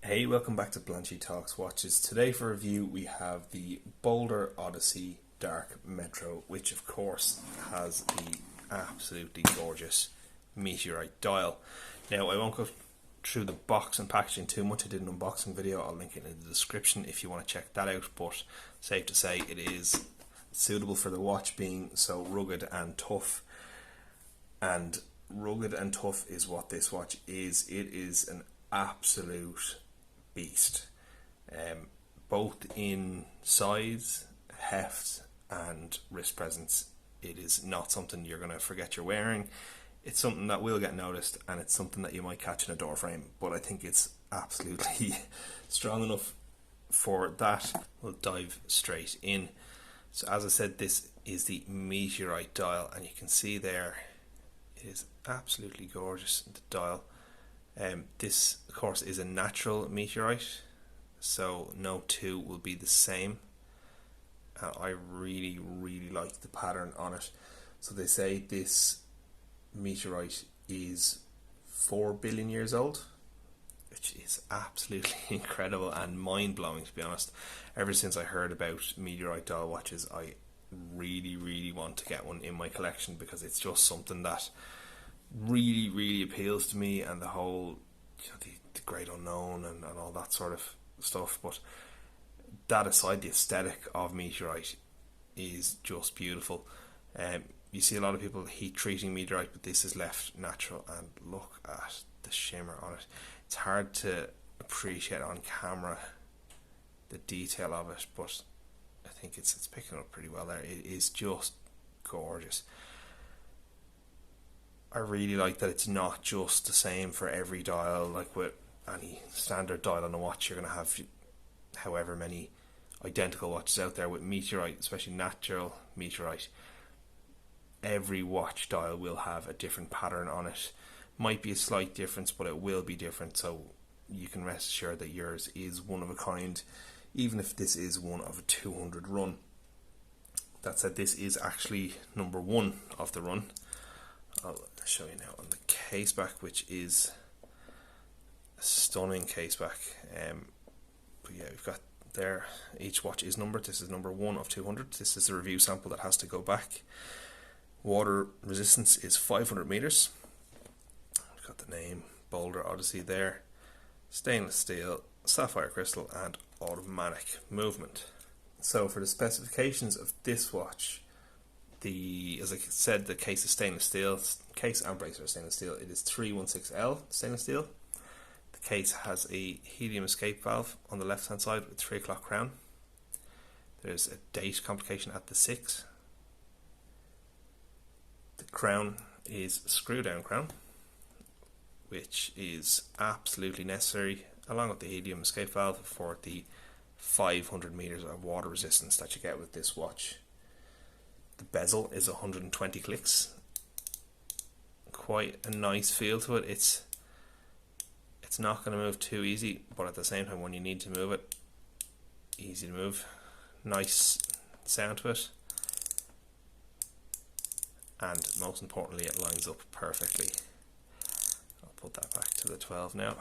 Hey, welcome back to Blanchy Talks Watches. Today for review we have the Boldr Odyssey Dark Metro, which of course has the absolutely gorgeous Meteorite dial. Now I won't go through the box and packaging too much. I did an unboxing video, I'll link it in the description if you want to check that out, but safe to say it is suitable for the watch being so rugged and tough. And rugged and tough is what this watch is. It is an absolute beast, both in size, heft and wrist presence. It is not something you're going to forget you're wearing. It's something that will get noticed, and it's something that you might catch in a door frame, but I think it's absolutely strong enough for that. We'll dive straight in. So as I said, this is the Meteorite dial, and you can see there it is absolutely gorgeous, the dial. This of course is a natural meteorite, so no two will be the same. I really like the pattern on it. So they say this meteorite is 4 billion years old, which is absolutely incredible and mind-blowing, to be honest. Ever since I heard about meteorite dial watches, I really want to get one in my collection, because it's just something that really appeals to me, and the whole, the great unknown and all that sort of stuff. But that aside, the aesthetic of meteorite is just beautiful. You see a lot of people heat treating meteorite, but this is left natural, and look at the shimmer on it. It's hard to appreciate on camera the detail of it, but I think it's picking up pretty well there. It is just gorgeous. I really like that it's not just the same for every dial. Like with any standard dial on a watch, you're going to have however many identical watches out there. With meteorite, especially natural meteorite, every watch dial will have a different pattern on it. Might be a slight difference, but it will be different, so you can rest assured that yours is one of a kind, even if this is one of a 200 run. That said, this is actually number one of the run. I'll show you now on the Caseback, which is a stunning Caseback. But yeah, we've got there, each watch is numbered. This is number 1 of 200. This is a review sample that has to go back. Water resistance is 500 meters. We've got the name Boldr Odyssey there. Stainless steel, sapphire crystal, and automatic movement. So for the specifications of this watch, as I said, the case is stainless steel. Case and bracelet are stainless steel. It is 316L stainless steel. The case has a helium escape valve on the left hand side with 3 o'clock crown. There's a date complication at the 6. The crown is a screw down crown, which is absolutely necessary, along with the helium escape valve, for the 500 meters of water resistance that you get with this watch. The bezel is 120 clicks. Quite a nice feel to it. It's not going to move too easy, but at the same time, when you need to move it, easy to move. Nice sound to it, and most importantly, it lines up perfectly. I'll put that back to the 12 now.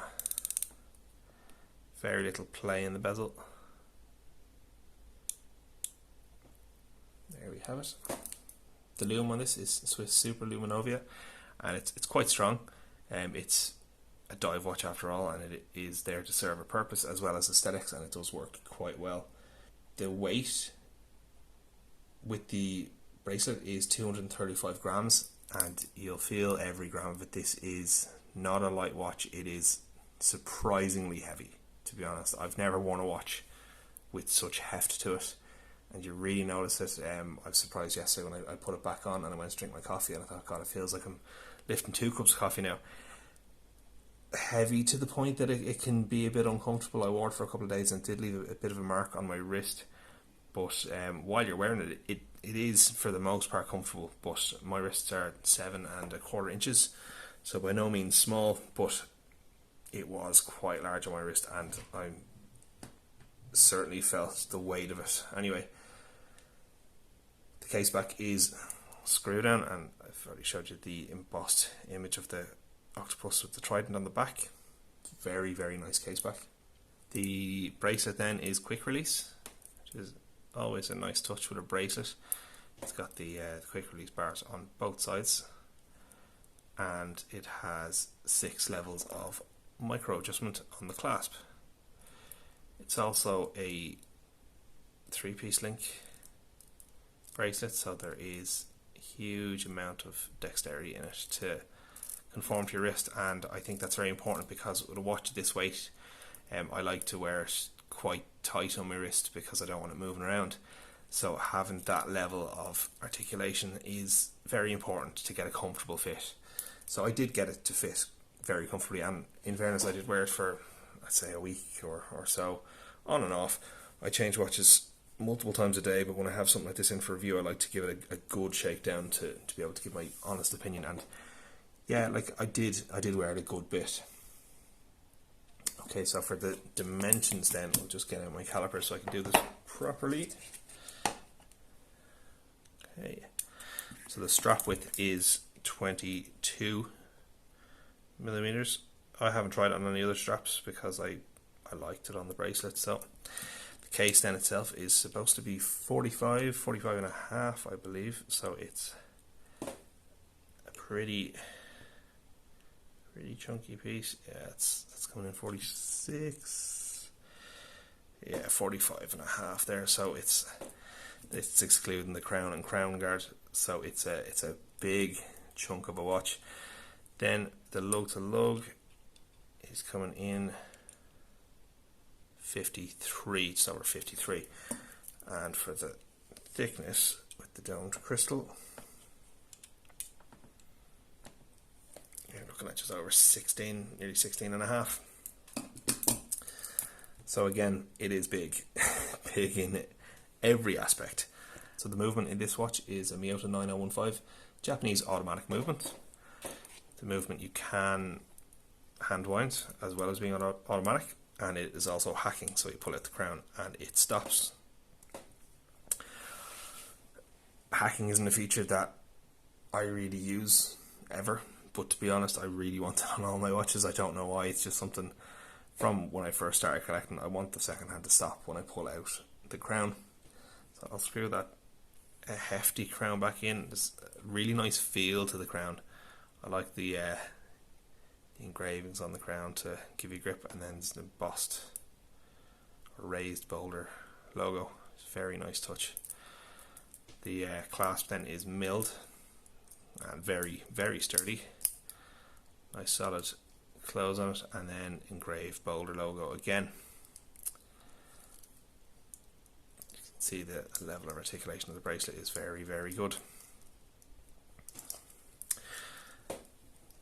Very little play in the bezel. There we have it. The Lume on this is Swiss Superluminova, and it's quite strong. It's a dive watch after all, and it is there to serve a purpose as well as aesthetics, and it does work quite well. The weight with the bracelet is 235 grams, and you'll feel every gram of it. This is not a light watch. It is surprisingly heavy, to be honest. I've never worn a watch with such heft to it, and you really notice it. I was surprised yesterday when I put it back on and I went to drink my coffee, and I thought, God, it feels like I'm lifting 2 cups of coffee now. Heavy to the point that it can be a bit uncomfortable. I wore it for a couple of days and it did leave a bit of a mark on my wrist, but while you're wearing it, it is for the most part comfortable. But my wrists are 7¼ inches, so by no means small, but it was quite large on my wrist, and I certainly felt the weight of it. Anyway, the Caseback is screw down, and I've already showed you the embossed image of the octopus with the trident on the back. Very nice Caseback. The bracelet then is quick release, which is always a nice touch with a bracelet. It's got the quick release bars on both sides, and it has 6 levels of micro adjustment on the clasp. It's also a 3-piece link bracelet, so there is a huge amount of dexterity in it to conform to your wrist, and I think that's very important because with a watch this weight, I like to wear it quite tight on my wrist because I don't want it moving around. So having that level of articulation is very important to get a comfortable fit. So I did get it to fit very comfortably, and in fairness I did wear it for, I'd say, a week or so, on and off. I change watches multiple times a day, but when I have something like this in for review, I like to give it a good shakedown to be able to give my honest opinion. And yeah, like I did wear it a good bit. Okay, so for the dimensions then, I'll just get out my caliper so I can do this properly. Okay, so the strap width is 22 millimeters. I haven't tried it on any other straps because I liked it on the bracelet. So the case then itself is supposed to be 45 and a half, I believe. So it's a pretty chunky piece. Yeah, that's coming in 46. Yeah, 45 and a half there. So it's excluding the crown and crown guard. So it's a big chunk of a watch. Then the lug to lug is coming in 53, just over 53. And for the thickness with the domed crystal, you're looking at just over 16, nearly 16 and a half. So again, it is big, big in every aspect. So the movement in this watch is a Miyota 9015 Japanese automatic movement. The movement you can hand wind as well as being automatic, and it is also hacking, so you pull out the crown and it stops. Hacking isn't a feature that I really use ever, but to be honest, I really want it on all my watches. I don't know why. It's just something from when I first started collecting. I want the second hand to stop when I pull out the crown. So I'll screw that a hefty crown back in. There's a really nice feel to the crown. I like the engravings on the crown to give you grip, and then there's the embossed or raised Boldr logo. It's a very nice touch. The clasp then is milled and very, very sturdy. Nice solid close on it, and then engraved Boldr logo again. You can see the level of articulation of the bracelet is very, very good.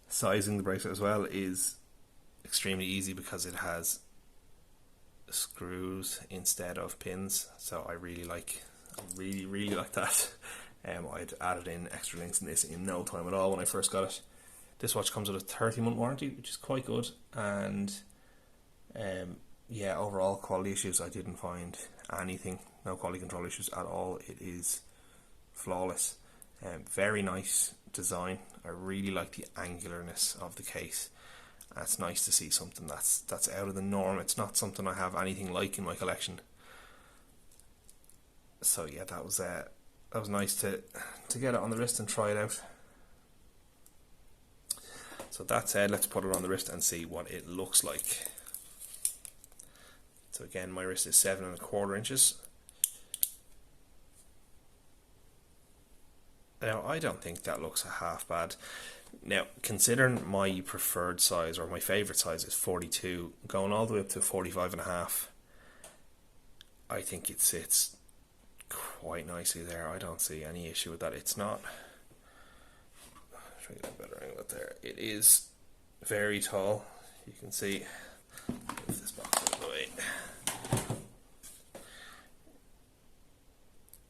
Sizing the bracelet as well is extremely easy because it has screws instead of pins, so I really like that. I'd added in extra links in this in no time at all when I first got it. This watch comes with a 30-month warranty, which is quite good, and yeah, overall quality issues, I didn't find anything, no quality control issues at all. It is flawless. Very nice design. I really like the angularness of the case. It's nice to see something that's out of the norm. It's not something I have anything like in my collection. So yeah, that was nice to get it on the wrist and try it out. So that said, let's put it on the wrist and see what it looks like. So again, my wrist is 7¼ inches. Now, I don't think that looks a half bad. Now, considering my preferred size, or my favourite size, is 42, going all the way up to 45 and a half, I think it sits quite nicely there. I don't see any issue with that. It's not, try to get a better angle there. It is very tall. You can see, move this box out of the way.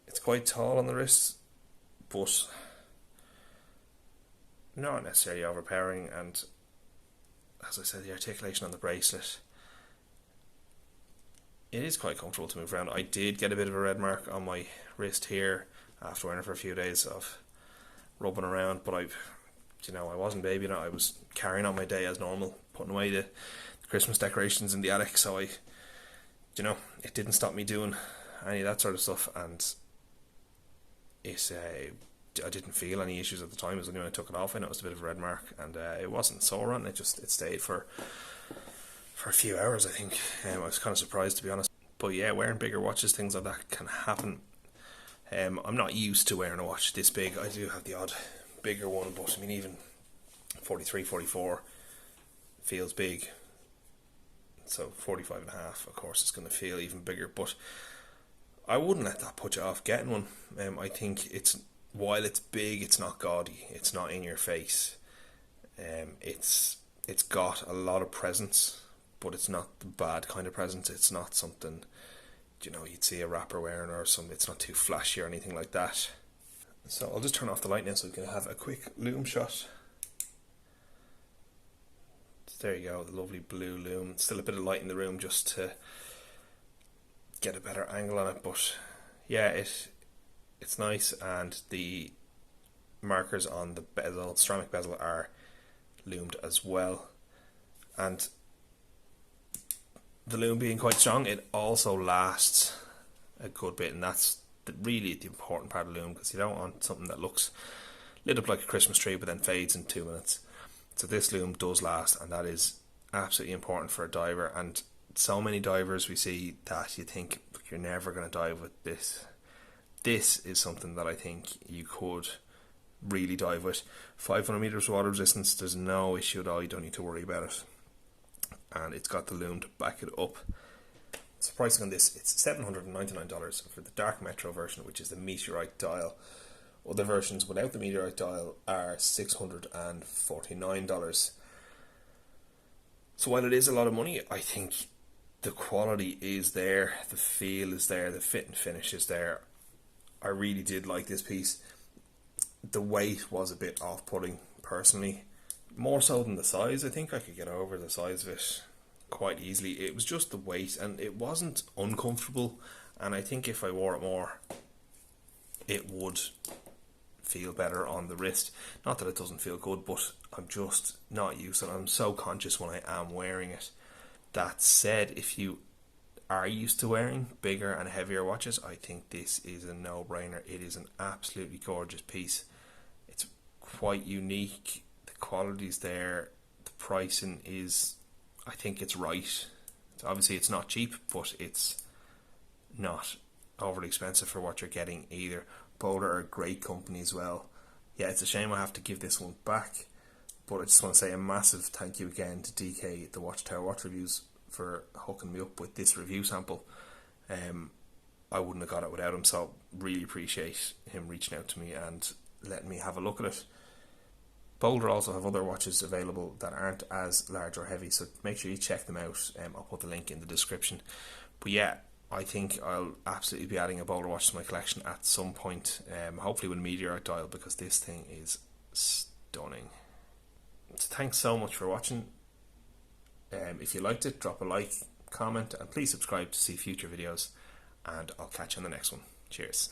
It's quite tall on the wrist, but not necessarily overpowering, and as I said, the articulation on the bracelet, it is quite comfortable to move around. I did get a bit of a red mark on my wrist here after wearing it for a few days of rubbing around, but I wasn't babying it. I was carrying on my day as normal, putting away the Christmas decorations in the attic, so I you know, it didn't stop me doing any of that sort of stuff, and I didn't feel any issues at the time. It was only when I took it off I noticed a bit of a red mark, and it wasn't sore on it. It stayed for a few hours, I think. I was kind of surprised, to be honest. But yeah, wearing bigger watches, things like that can happen. I'm not used to wearing a watch this big. I do have the odd bigger one, but I mean, even 43, 44 feels big. So 45 and a half, of course, is going to feel even bigger. But I wouldn't let that put you off getting one. I think while it's big, it's not gaudy. It's not in your face. It's got a lot of presence, but it's not the bad kind of presence. It's not something, you know, you'd see a rapper wearing or something. It's not too flashy or anything like that. So I'll just turn off the light now so we can have a quick Lume shot. So there you go, the lovely blue Lume. Still a bit of light in the room just to get a better angle on it, but yeah, it's nice, and the markers on the bezel, ceramic bezel, are lumed as well. And the lume being quite strong, it also lasts a good bit, and that's really the important part of lume, because you don't want something that looks lit up like a Christmas tree but then fades in 2 minutes. So this lume does last, and that is absolutely important for a diver. And so many divers we see that you think, you're never going to dive with this. This is something that I think you could really dive with. 500 meters water resistance, there's no issue at all. You don't need to worry about it. And it's got the lume to back it up. So pricing on this, it's $799 for the dark metro version, which is the Meteorite dial. Other versions without the Meteorite dial are $649. So while it is a lot of money, I think the quality is there, the feel is there, the fit and finish is there. I really did like this piece. The weight was a bit off-putting, personally. More so than the size. I think I could get over the size of it quite easily. It was just the weight, and it wasn't uncomfortable. And I think if I wore it more, it would feel better on the wrist. Not that it doesn't feel good, but I'm just not used to it. I'm so conscious when I am wearing it. That said, if you are used to wearing bigger and heavier watches, I think this is a no-brainer. It is an absolutely gorgeous piece. It's quite unique. The quality's there. The pricing is, I think it's right. Obviously it's not cheap, but it's not overly expensive for what you're getting either. Boldr are a great company as well. Yeah, it's a shame I have to give this one back, but I just want to say a massive thank you again to DK, the Watchtower Watch Reviews, for hooking me up with this review sample. I wouldn't have got it without him, so really appreciate him reaching out to me and letting me have a look at it. Boldr also have other watches available that aren't as large or heavy, so make sure you check them out. I'll put the link in the description. But yeah, I think I'll absolutely be adding a Boldr watch to my collection at some point, hopefully with a Meteorite dial, because this thing is stunning. So thanks so much for watching. If you liked it, drop a like, comment, and please subscribe to see future videos, and I'll catch you on the next one. Cheers.